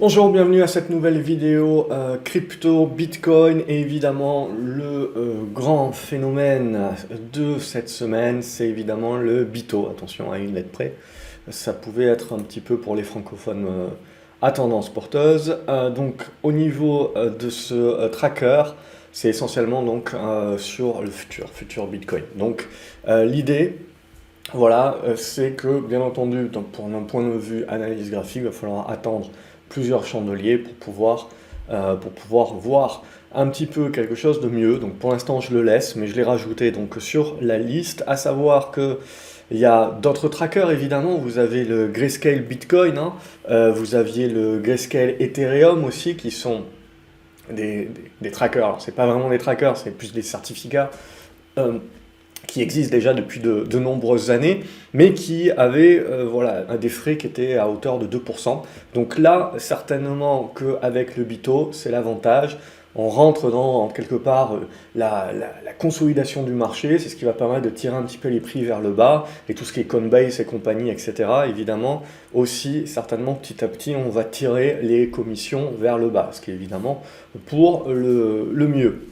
Bonjour, bienvenue à cette nouvelle vidéo crypto, Bitcoin et évidemment le grand phénomène de cette semaine, c'est évidemment le Bito. Attention à une lettre près, ça pouvait être un petit peu pour les francophones à tendance porteuse. Donc au niveau de ce tracker, c'est essentiellement donc sur le futur Bitcoin. Donc l'idée, voilà, c'est que bien entendu, donc, pour un point de vue analyse graphique, il va falloir attendre plusieurs chandeliers pour pouvoir voir un petit peu quelque chose de mieux. Donc pour l'instant je le laisse, mais je l'ai rajouté donc sur la liste, à savoir que il y a d'autres trackers évidemment, vous avez le Grayscale Bitcoin, hein, vous aviez le Grayscale Ethereum aussi qui sont des trackers. Alors c'est pas vraiment des trackers, c'est plus des certificats. euh, qui existe déjà depuis de nombreuses années, mais qui avait voilà, des frais qui étaient à hauteur de 2%. Donc là, certainement qu'avec le Bito, c'est l'avantage. On rentre dans, quelque part, la consolidation du marché, c'est ce qui va permettre de tirer un petit peu les prix vers le bas, et tout ce qui est Coinbase et compagnie, etc. Évidemment, aussi, certainement, petit à petit, on va tirer les commissions vers le bas, ce qui est évidemment pour le mieux.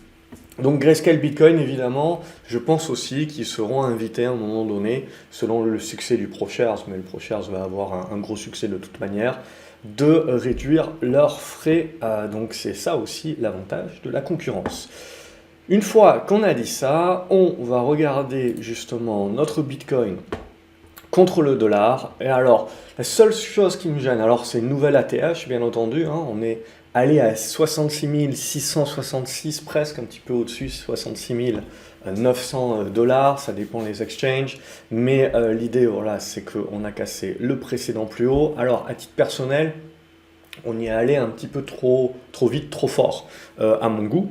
Donc Grayscale Bitcoin, évidemment, je pense aussi qu'ils seront invités à un moment donné, selon le succès du ProShares, mais le ProShares va avoir un gros succès de toute manière, de réduire leurs frais. Donc c'est ça aussi l'avantage de la concurrence. Une fois qu'on a dit ça, on va regarder justement notre Bitcoin contre le dollar. Et alors, la seule chose qui me gêne, alors c'est une nouvelle ATH, bien entendu, hein, on est allé à 66 666, presque un petit peu au-dessus, 66 900 dollars, ça dépend des exchanges, mais l'idée, voilà, c'est qu'on a cassé le précédent plus haut. Alors, à titre personnel, on y est allé un petit peu trop vite, trop fort, à mon goût.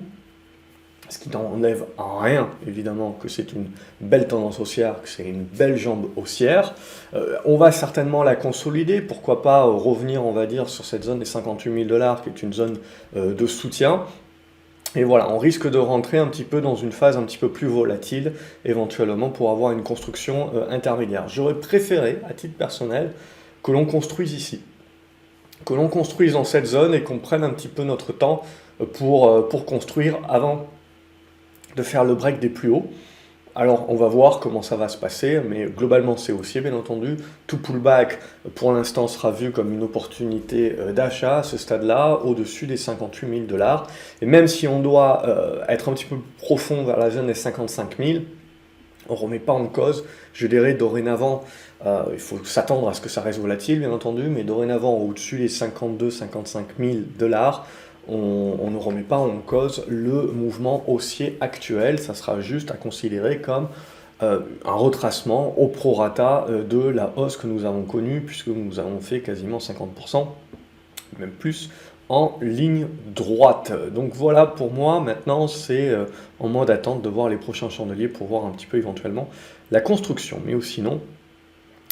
Ce qui n'enlève en rien, évidemment, que c'est une belle tendance haussière, que c'est une belle jambe haussière. On va certainement la consolider, pourquoi pas revenir, on va dire, sur cette zone des 58 000 dollars, qui est une zone de soutien. Et voilà, on risque de rentrer un petit peu dans une phase un petit peu plus volatile, éventuellement, pour avoir une construction intermédiaire. J'aurais préféré, à titre personnel, que l'on construise ici. Que l'on construise dans cette zone et qu'on prenne un petit peu notre temps pour construire avant de faire le break des plus hauts. Alors on va voir comment ça va se passer, mais globalement c'est haussier bien entendu. Tout pullback pour l'instant sera vu comme une opportunité d'achat à ce stade-là, au-dessus des 58 000 dollars. Et même si on doit être un petit peu profond vers la zone des 55 000, on ne remet pas en cause, je dirais dorénavant, il faut s'attendre à ce que ça reste volatile bien entendu, mais dorénavant au-dessus des 52-55 000 dollars, on ne remet pas en cause le mouvement haussier actuel, ça sera juste à considérer comme un retracement au prorata de la hausse que nous avons connue, puisque nous avons fait quasiment 50%, même plus, en ligne droite. Donc voilà, pour moi, maintenant, c'est en mode attente de voir les prochains chandeliers pour voir un petit peu éventuellement la construction. Mais sinon,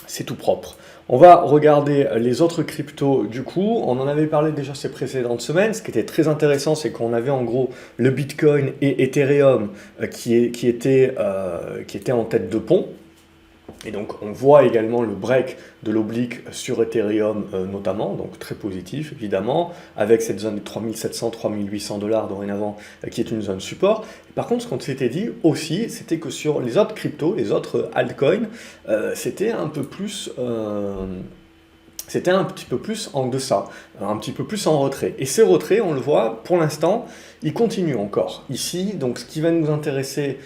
c'est tout propre. On va regarder les autres cryptos du coup. On en avait parlé déjà ces précédentes semaines. Ce qui était très intéressant, c'est qu'on avait en gros le Bitcoin et Ethereum qui étaient en tête de pont. Et donc on voit également le break de l'oblique sur Ethereum notamment, donc très positif évidemment, avec cette zone de 3700-3800 dollars dorénavant qui est une zone support. Et par contre, ce qu'on s'était dit aussi, c'était que sur les autres cryptos, les autres altcoins, c'était un peu plus... c'était un petit peu plus en deçà, un petit peu plus en retrait. Et ces retraits, on le voit, pour l'instant, ils continuent encore. Ici, donc ce qui va nous intéresser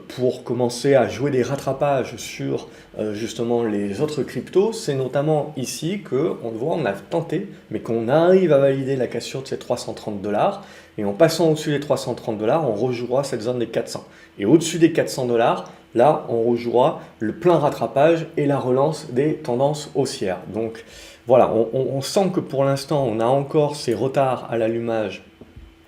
pour commencer à jouer des rattrapages sur justement les autres cryptos, c'est notamment ici que, on le voit, on a tenté, mais qu'on arrive à valider la cassure de ces 330 dollars, et en passant au-dessus des 330 dollars, on rejouera cette zone des 400. Et au-dessus des 400 dollars, là, on rejouera le plein rattrapage et la relance des tendances haussières. Donc voilà, on sent que pour l'instant, on a encore ces retards à l'allumage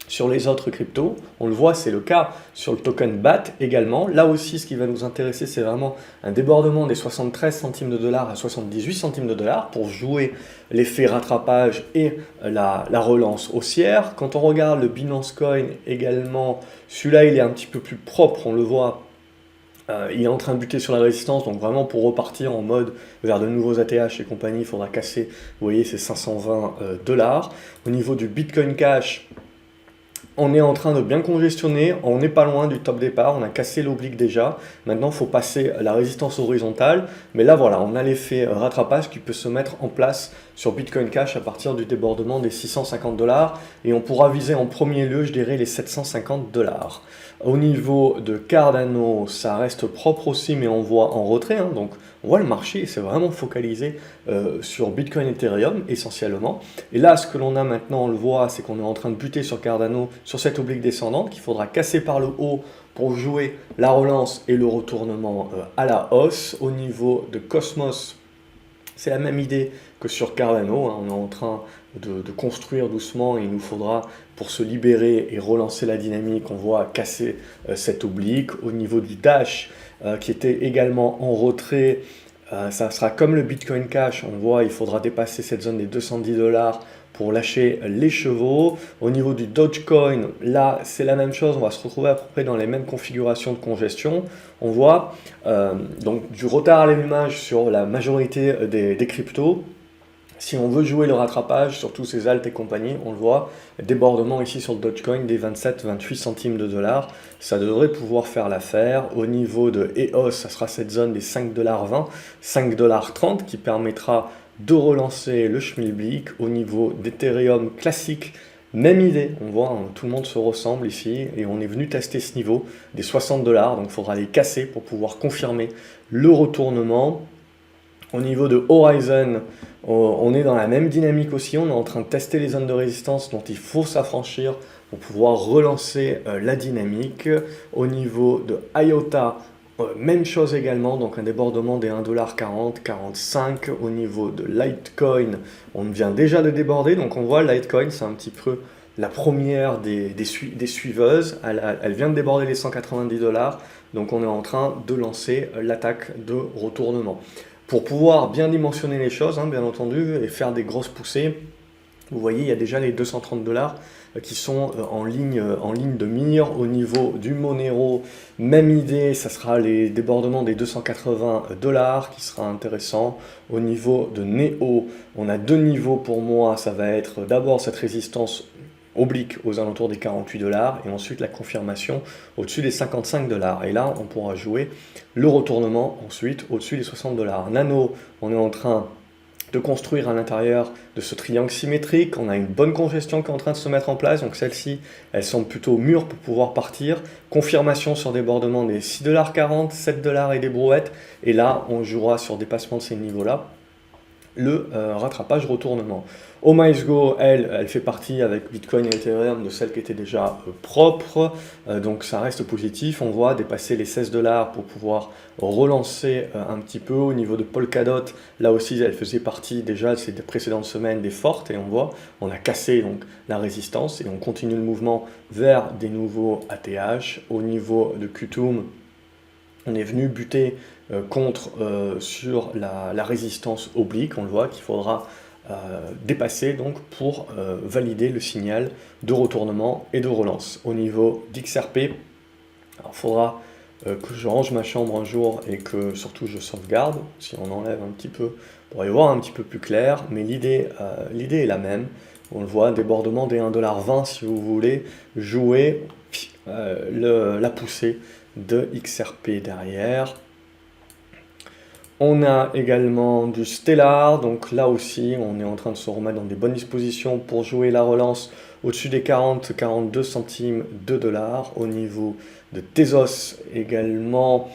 sur les autres cryptos. On le voit, c'est le cas sur le token BAT également. Là aussi, ce qui va nous intéresser, c'est vraiment un débordement des 73 centimes de dollars à 78 centimes de dollars pour jouer l'effet rattrapage et la relance haussière. Quand on regarde le Binance Coin également, celui-là, il est un petit peu plus propre, on le voit Il est en train de buter sur la résistance, donc vraiment pour repartir en mode vers de nouveaux ATH et compagnie, il faudra casser, vous voyez, ces 520 dollars. Au niveau du Bitcoin Cash, on est en train de bien congestionner, on n'est pas loin du top départ, on a cassé l'oblique déjà. Maintenant, il faut passer la résistance horizontale. Mais là, voilà, on a l'effet rattrapage qui peut se mettre en place sur Bitcoin Cash à partir du débordement des 650 dollars. Et on pourra viser en premier lieu, je dirais, les 750 dollars. Au niveau de Cardano, ça reste propre aussi, mais on voit en retrait. Donc, on voit le marché, c'est vraiment focalisé sur Bitcoin et Ethereum essentiellement. Et là, ce que l'on a maintenant, on le voit, c'est qu'on est en train de buter sur Cardano, sur cette oblique descendante, qu'il faudra casser par le haut pour jouer la relance et le retournement à la hausse. Au niveau de Cosmos, c'est la même idée que sur Cardano, on est en train de construire doucement et il nous faudra, pour se libérer et relancer la dynamique, on voit casser cette oblique. Au niveau du Dash, qui était également en retrait, ça sera comme le Bitcoin Cash, on voit il faudra dépasser cette zone des 210 dollars pour lâcher les chevaux. Au niveau du Dogecoin, là c'est la même chose, on va se retrouver à peu près dans les mêmes configurations de congestion. On voit donc du retard à l'allumage sur la majorité des cryptos. Si on veut jouer le rattrapage sur tous ces alt et compagnie, on le voit, débordement ici sur le Dogecoin des 27-28 centimes de dollars, ça devrait pouvoir faire l'affaire. Au niveau de EOS, ça sera cette zone des 5,20$, 5,30$ qui permettra de relancer le schmilblick. Au niveau d'Ethereum classique, même idée, on voit, tout le monde se ressemble ici et on est venu tester ce niveau des 60$, donc il faudra les casser pour pouvoir confirmer le retournement. Au niveau de Horizon, on est dans la même dynamique aussi, on est en train de tester les zones de résistance dont il faut s'affranchir pour pouvoir relancer la dynamique. Au niveau de IOTA, même chose également, donc un débordement des 1,40$, 45$. Au niveau de Litecoin, on vient déjà de déborder, donc on voit Litecoin, c'est un petit peu la première des suiveuses, elle vient de déborder les 190$, donc on est en train de lancer l'attaque de retournement. Pour pouvoir bien dimensionner les choses, bien entendu, et faire des grosses poussées, vous voyez, il y a déjà les 230$ qui sont en ligne de mire. Au niveau du Monero, même idée, ça sera les débordements des 280$ qui sera intéressant. Au niveau de Neo, on a deux niveaux pour moi, ça va être d'abord cette résistance oblique aux alentours des 48$ et ensuite la confirmation au-dessus des 55$. Et là, on pourra jouer le retournement ensuite au-dessus des 60$. Nano, on est en train de construire à l'intérieur de ce triangle symétrique. On a une bonne congestion qui est en train de se mettre en place, donc celle-ci, elle semble plutôt mûre pour pouvoir partir. Confirmation sur débordement des 6,40$, 7$ et des brouettes. Et là, on jouera sur dépassement de ces niveaux-là le rattrapage retournement. OmiceGo, elle fait partie avec Bitcoin et Ethereum de celles qui étaient déjà propres, donc ça reste positif. On voit dépasser les 16$ pour pouvoir relancer un petit peu. Au niveau de Polkadot, là aussi elle faisait partie déjà de ces précédentes semaines des fortes et on voit, on a cassé donc la résistance et on continue le mouvement vers des nouveaux ATH. Au niveau de Qtum, on est venu buter sur la résistance oblique, on le voit qu'il faudra dépasser donc pour valider le signal de retournement et de relance. Au niveau d'XRP, il faudra que je range ma chambre un jour et que surtout je sauvegarde. Si on enlève un petit peu, pour y voir un petit peu plus clair, mais l'idée est la même. On le voit, débordement des 1,20$ si vous voulez jouer la poussée de XRP derrière. On a également du Stellar, donc là aussi on est en train de se remettre dans des bonnes dispositions pour jouer la relance au-dessus des 40-42 centimes de dollars. Au niveau de Tezos également,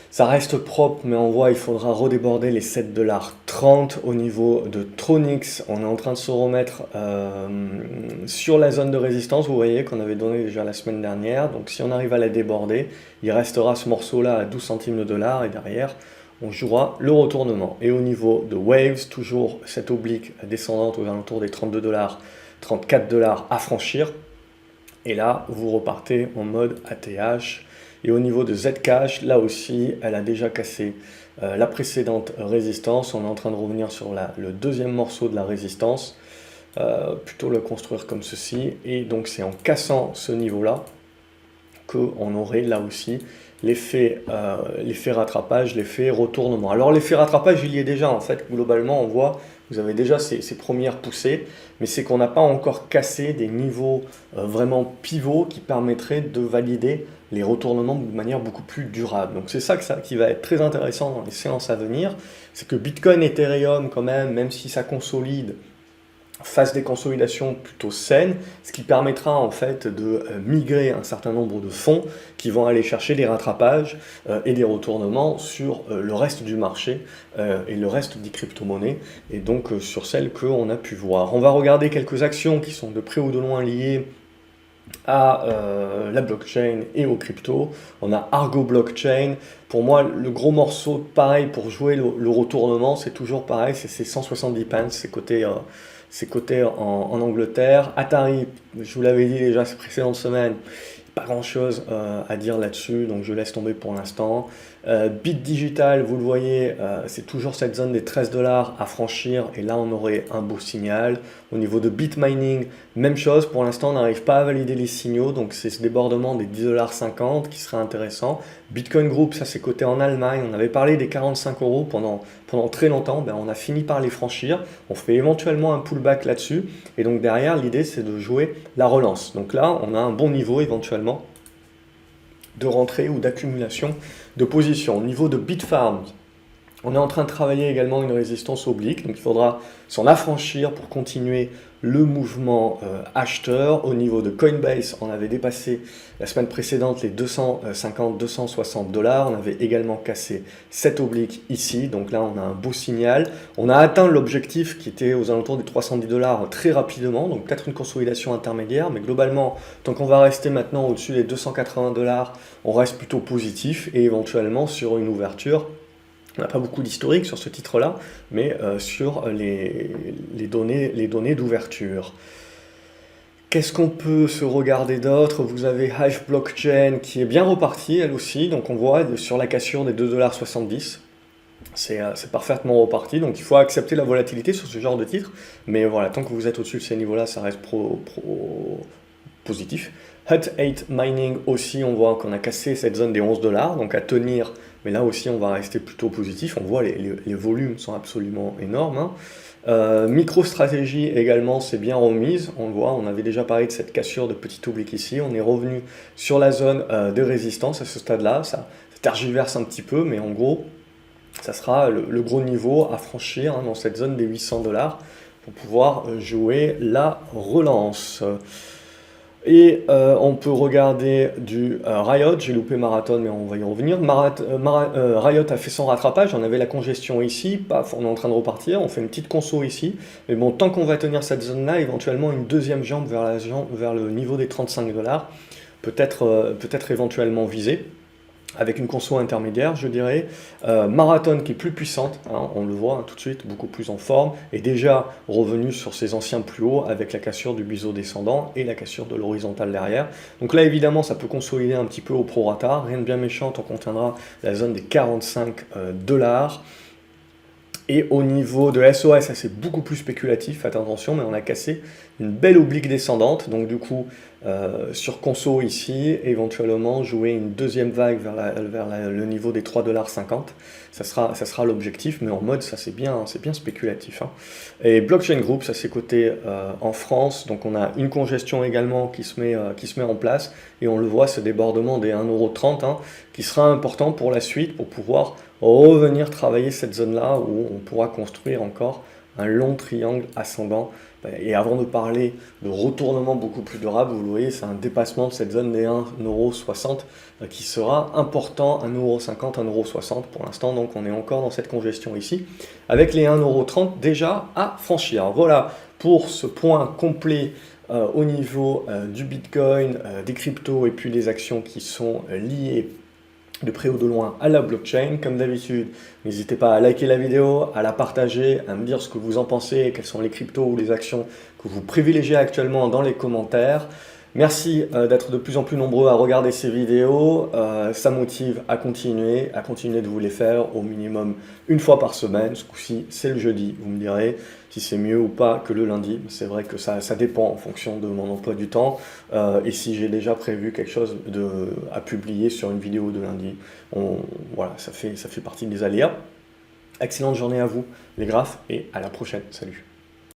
ça reste propre, mais on voit il faudra redéborder les 7,30$. Au niveau de Tronix, on est en train de se remettre sur la zone de résistance, vous voyez, qu'on avait donné déjà la semaine dernière. Donc si on arrive à la déborder, il restera ce morceau-là à 12 centimes de dollars et derrière, on jouera le retournement. Et au niveau de Waves, toujours cette oblique descendante aux alentours des 32$, 34$ à franchir. Et là, vous repartez en mode ATH. Et au niveau de Zcash, là aussi, elle a déjà cassé la précédente résistance. On est en train de revenir sur le deuxième morceau de la résistance. Plutôt le construire comme ceci. Et donc, c'est en cassant ce niveau-là qu'on aurait là aussi l'effet rattrapage, l'effet retournement. Alors l'effet rattrapage, il y est déjà en fait, globalement on voit, vous avez déjà ces premières poussées, mais c'est qu'on n'a pas encore cassé des niveaux vraiment pivots qui permettraient de valider les retournements de manière beaucoup plus durable. Donc c'est ça qui va être très intéressant dans les séances à venir, c'est que Bitcoin et Ethereum quand même si ça consolide, fasse des consolidations plutôt saines, ce qui permettra en fait de migrer un certain nombre de fonds qui vont aller chercher des rattrapages et des retournements sur le reste du marché et le reste des crypto-monnaies, et donc sur celles qu'on a pu voir. On va regarder quelques actions qui sont de près ou de loin liées à la blockchain et aux cryptos. On a Argo Blockchain. Pour moi, le gros morceau, pareil, pour jouer le retournement, c'est toujours pareil, c'est 170 pence, c'est coté en Angleterre. Atari, je vous l'avais dit déjà ces précédentes semaines, pas grand chose à dire là-dessus, donc je laisse tomber pour l'instant. Bit Digital, vous le voyez, c'est toujours cette zone des 13 $ à franchir, et là on aurait un beau signal. Au niveau de Bit Mining, même chose, pour l'instant on n'arrive pas à valider les signaux, donc c'est ce débordement des 10,50 $ qui serait intéressant. Bitcoin Group, ça c'est coté en Allemagne, on avait parlé des 45 € pendant très longtemps, on a fini par les franchir, on fait éventuellement un pullback là-dessus, et donc derrière l'idée c'est de jouer la relance. Donc là on a un bon niveau éventuellement de rentrée ou d'accumulation de positions. Au niveau de Bitfarms, on est en train de travailler également une résistance oblique, donc il faudra s'en affranchir pour continuer le mouvement acheteur. Au niveau de Coinbase, on avait dépassé la semaine précédente les 250-260 $, on avait également cassé cette oblique ici, donc là on a un beau signal. On a atteint l'objectif qui était aux alentours des 310 $ très rapidement, donc peut-être une consolidation intermédiaire, mais globalement, tant qu'on va rester maintenant au-dessus des 280 $, on reste plutôt positif, et éventuellement sur une ouverture. On n'a pas beaucoup d'historique sur ce titre-là, mais sur les données d'ouverture. Qu'est-ce qu'on peut se regarder d'autre? Vous avez Hive Blockchain qui est bien repartie, elle aussi. Donc on voit sur la cassure des 2,70 $, c'est parfaitement reparti. Donc il faut accepter la volatilité sur ce genre de titre. Mais voilà, tant que vous êtes au-dessus de ces niveaux-là, ça reste positif. Hut 8 Mining aussi, on voit qu'on a cassé cette zone des 11 $, donc à tenir, mais là aussi on va rester plutôt positif. On voit les volumes sont absolument énormes, hein. MicroStrategy également c'est bien remise, on le voit, on avait déjà parlé de cette cassure de petit oblique ici, on est revenu sur la zone de résistance à ce stade-là, ça tergiverse un petit peu, mais en gros, ça sera le gros niveau à franchir, hein, dans cette zone des 800 $ pour pouvoir jouer la relance. Et on peut regarder du Riot, j'ai loupé Marathon mais on va y revenir. Riot a fait son rattrapage, on avait la congestion ici, paf, on est en train de repartir, on fait une petite conso ici, mais bon, tant qu'on va tenir cette zone là, éventuellement une deuxième jambe vers le niveau des 35 $, peut-être éventuellement visée, avec une conso intermédiaire, je dirais. Marathon qui est plus puissante, hein, on le voit, hein, tout de suite, beaucoup plus en forme, et déjà revenu sur ses anciens plus hauts avec la cassure du biseau descendant et la cassure de l'horizontale derrière. Donc là, évidemment, ça peut consolider un petit peu au prorata, rien de bien méchant tant qu'on tiendra la zone des 45 $. Et au niveau de SOS, ça c'est beaucoup plus spéculatif, faites attention, mais on a cassé une belle oblique descendante, donc du coup, sur conso ici, éventuellement jouer une deuxième vague vers le niveau des 3,50 $, ça sera l'objectif, mais en mode, ça c'est bien spéculatif, hein. Et Blockchain Group, ça c'est coté en France, donc on a une congestion également qui se met en place, et on le voit, ce débordement des 1,30 €, hein, qui sera important pour la suite, pour pouvoir revenir travailler cette zone-là où on pourra construire encore un long triangle ascendant. Et avant de parler de retournement beaucoup plus durable, vous le voyez, c'est un dépassement de cette zone des 1,60 € qui sera important, 1,50 €, 1,60 € pour l'instant, donc on est encore dans cette congestion ici, avec les 1,30 € déjà à franchir. Voilà pour ce point complet au niveau du Bitcoin, des cryptos et puis des actions qui sont liées de près ou de loin à la blockchain. Comme d'habitude, n'hésitez pas à liker la vidéo, à la partager, à me dire ce que vous en pensez, quelles sont les cryptos ou les actions que vous privilégiez actuellement dans les commentaires. Merci d'être de plus en plus nombreux à regarder ces vidéos. Ça motive à continuer de vous les faire au minimum une fois par semaine. Ce coup-ci, c'est le jeudi. Vous me direz si c'est mieux ou pas que le lundi. C'est vrai que ça dépend en fonction de mon emploi du temps. Et si j'ai déjà prévu quelque chose à publier sur une vidéo de lundi, voilà, ça fait partie des aléas. Excellente journée à vous, les graphes, et à la prochaine. Salut.